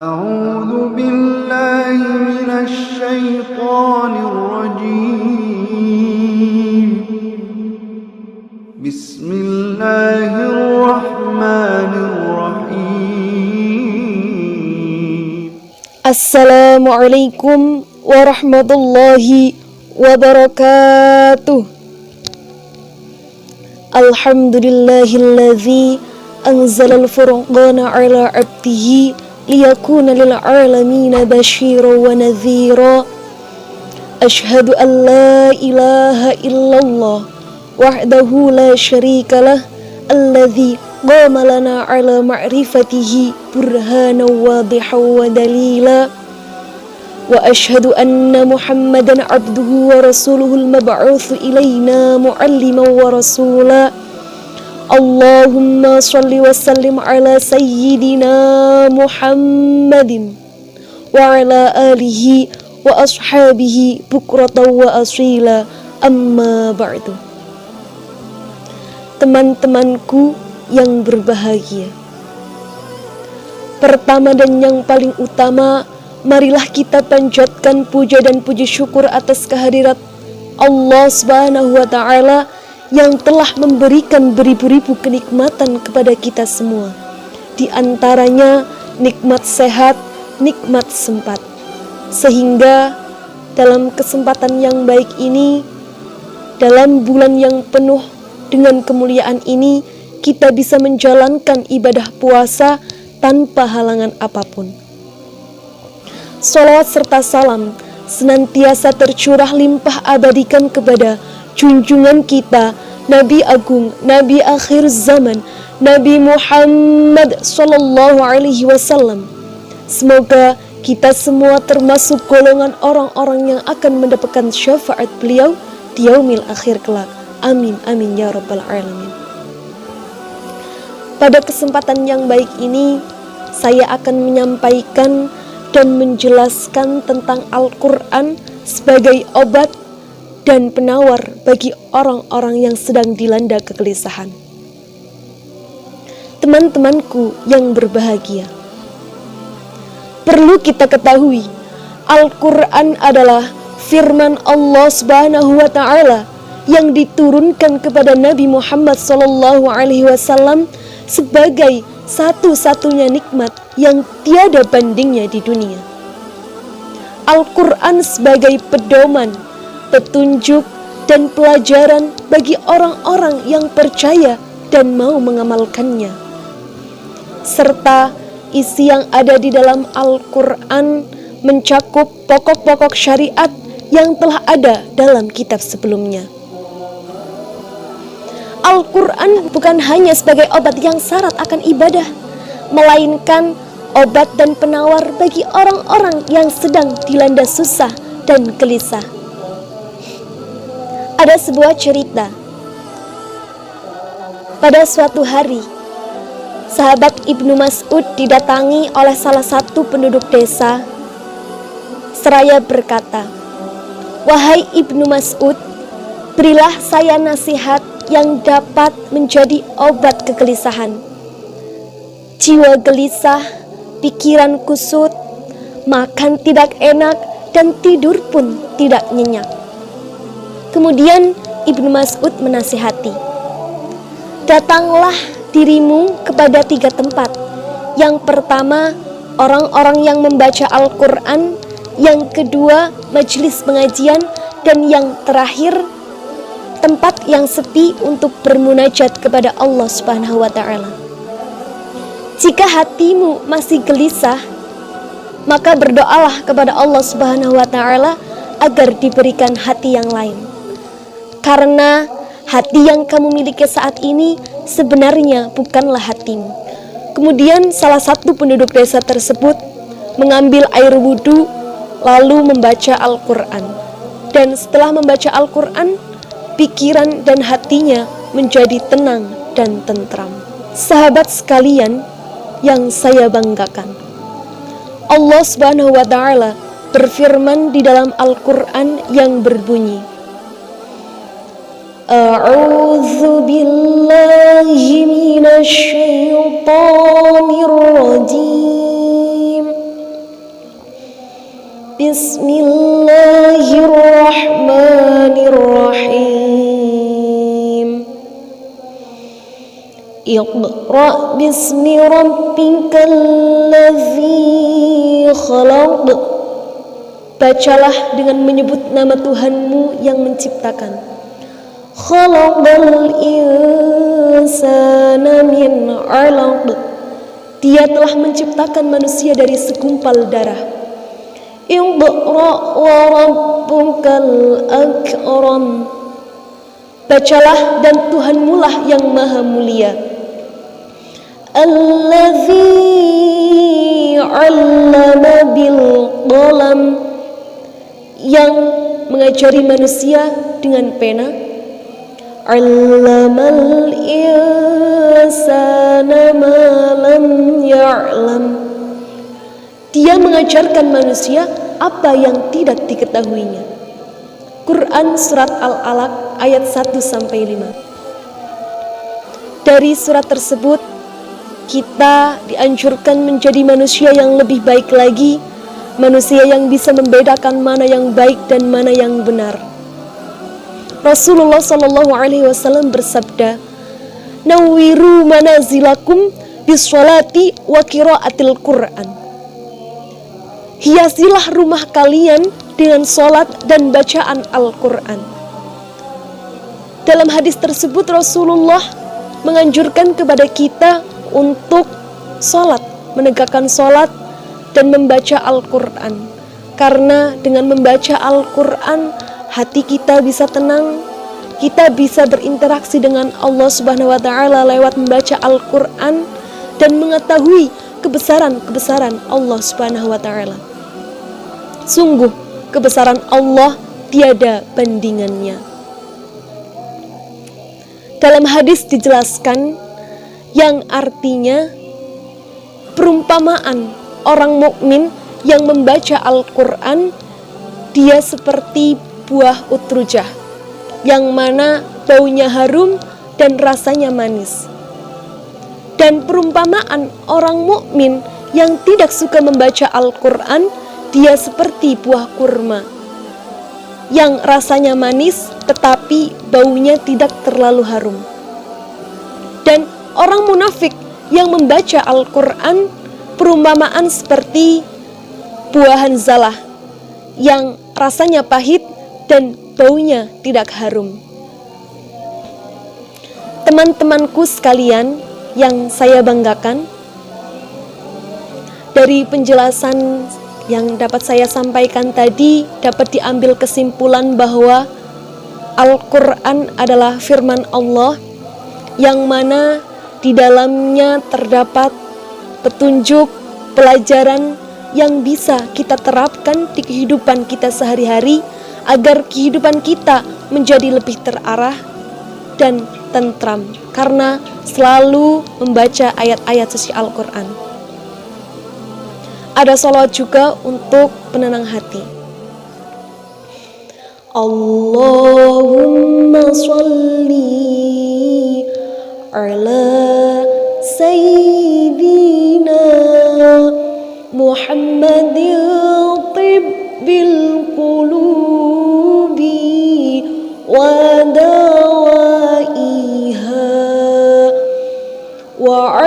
أعوذ بالله من الشيطان الرجيم بسم الله الرحمن الرحيم السلام عليكم ورحمة الله وبركاته. الحمد لله الذي أنزل الفرقان على عبده ليكون للعالمين بشيرا ونذيرا. أشهد أن لا إله إلا الله وحده لا شريك له الذي قام لنا على معرفته برهانا واضحا ودليلا. وأشهد أن محمدا عبده ورسوله المبعوث إلينا معلما ورسولا. اللهم صل وسلم على سيدنا محمد وعلى آله وأصحابه بكرة وأصيلا. Amma ba'du. Teman-temanku yang berbahagia, pertama dan yang paling utama, marilah kita panjatkan puja dan puji syukur atas kehadirat Allah Subhanahu wa Ta'ala yang telah memberikan beribu-ribu kenikmatan kepada kita semua. Di antaranya nikmat sehat, nikmat sempat. Sehingga dalam kesempatan yang baik ini, dalam bulan yang penuh dengan kemuliaan ini, kita bisa menjalankan ibadah puasa tanpa halangan apapun. Salawat serta salam senantiasa tercurah limpah abadikan kepada junjungan kita, Nabi Agung, Nabi akhir zaman, Nabi Muhammad sallallahu alaihi wasallam. Semoga kita semua termasuk golongan orang-orang yang akan mendapatkan syafaat beliau di yaumil akhir kelak. Amin amin ya rabbal alamin. Pada kesempatan yang baik ini, saya akan menyampaikan dan menjelaskan tentang Al-Quran sebagai obat dan penawar bagi orang-orang yang sedang dilanda kegelisahan. Teman-temanku yang berbahagia, perlu kita ketahui, Al-Quran adalah firman Allah Subhanahu wa Ta'ala yang diturunkan kepada Nabi Muhammad SAW sebagai satu-satunya nikmat yang tiada bandingnya di dunia. Al-Quran sebagai pedoman, petunjuk, dan pelajaran bagi orang-orang yang percaya dan mau mengamalkannya. Serta isi yang ada di dalam Al-Quran mencakup pokok-pokok syariat yang telah ada dalam kitab sebelumnya. Al-Quran bukan hanya sebagai obat yang syarat akan ibadah, melainkan obat dan penawar bagi orang-orang yang sedang dilanda susah dan gelisah. Ada sebuah cerita. Pada suatu hari, sahabat Ibnu Mas'ud didatangi oleh salah satu penduduk desa. Seraya berkata, "Wahai Ibnu Mas'ud, berilah saya nasihat yang dapat menjadi obat kegelisahan. Jiwa gelisah, pikiran kusut, makan tidak enak, dan tidur pun tidak nyenyak." Kemudian Ibnu Mas'ud menasihati, "Datanglah dirimu kepada 3 tempat. Yang pertama, orang-orang yang membaca Al-Quran. Yang kedua, majelis pengajian. Dan yang terakhir, tempat yang sepi untuk bermunajat kepada Allah Subhanahu wa Ta'ala. Jika hatimu masih gelisah, maka berdoalah kepada Allah Subhanahu wa Ta'ala agar diberikan hati yang lain. Karena hati yang kamu miliki saat ini sebenarnya bukanlah hatimu." Kemudian salah satu penduduk desa tersebut mengambil air wudhu lalu membaca Al-Quran. Dan setelah membaca Al-Quran, pikiran dan hatinya menjadi tenang dan tentram. Sahabat sekalian yang saya banggakan, Allah Subhanahu wa Ta'ala berfirman di dalam Al-Quran yang berbunyi, A'udzu billahi minasy syaithanir rajim. Bismillahirrahmanirrahim. Iqra' bismi rabbikal ladzi khalaq. Bacalah dengan menyebut nama Tuhanmu yang menciptakan. Khalaqal insana min 'alaq. Dia telah menciptakan manusia dari segumpal darah. Iqra' wa rabbukal akram. Bacalah dan Tuhanmu lah yang maha mulia. Alladzi 'allama bil qalam. Yang mengajari manusia dengan pena. 'Allamal insana ma lam ya'lam. Dia mengajarkan manusia apa yang tidak diketahuinya. Quran Surat Al-Alaq ayat 1-5. Dari surat tersebut, kita dianjurkan menjadi manusia yang lebih baik lagi, manusia yang bisa membedakan mana yang baik dan mana yang benar. Rasulullah SAW bersabda, "Nawwiru manazilakum bis-sholati wa qiraatil Qur'an." Hiasilah rumah kalian dengan sholat dan bacaan Al-Quran. Dalam hadis tersebut Rasulullah menganjurkan kepada kita untuk sholat, menegakkan sholat dan membaca Al-Quran. Karena dengan membaca Al-Quran, hati kita bisa tenang, kita bisa berinteraksi dengan Allah Subhanahu wa Ta'ala lewat membaca Al-Quran dan mengetahui kebesaran-kebesaran Allah Subhanahu wa Ta'ala. Sungguh, kebesaran Allah tiada bandingannya. Dalam hadis dijelaskan yang artinya perumpamaan orang mukmin yang membaca Al-Quran, dia seperti buah utrujah yang mana baunya harum dan rasanya manis. Dan perumpamaan orang mukmin yang tidak suka membaca Al-Quran, dia seperti buah kurma yang rasanya manis tetapi baunya tidak terlalu harum. Dan orang munafik yang membaca Al-Quran, perumpamaan seperti buah hanzalah yang rasanya pahit dan baunya tidak harum. Teman-temanku sekalian yang saya banggakan, dari penjelasan yang dapat saya sampaikan tadi dapat diambil kesimpulan bahwa Al-Quran adalah firman Allah yang mana di dalamnya terdapat petunjuk, pelajaran yang bisa kita terapkan di kehidupan kita sehari-hari agar kehidupan kita menjadi lebih terarah dan tentram karena selalu membaca ayat-ayat suci Al-Quran. Ada sholawat juga untuk penenang hati. Allahumma sholli ala sayyidina Muhammadin tibbil qulubi wa dawaiha wa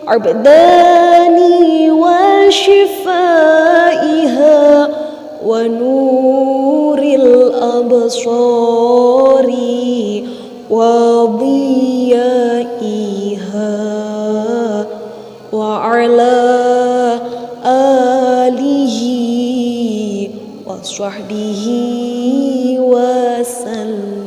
abdani wa shifaiha wa nuril absari wa diyaiha wa ala alihi wa sahbihi wa sallim.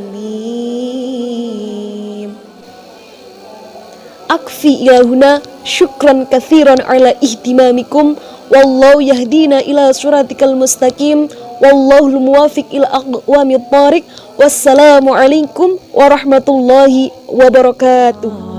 Akfi ilahuna syukran katsiran ala ihtimamikum wallahu yahdina ila siratikal mustaqim wallahul muwafiq ila aqwamit thariq. Wassalamu alaikum warahmatullahi wabarakatuh.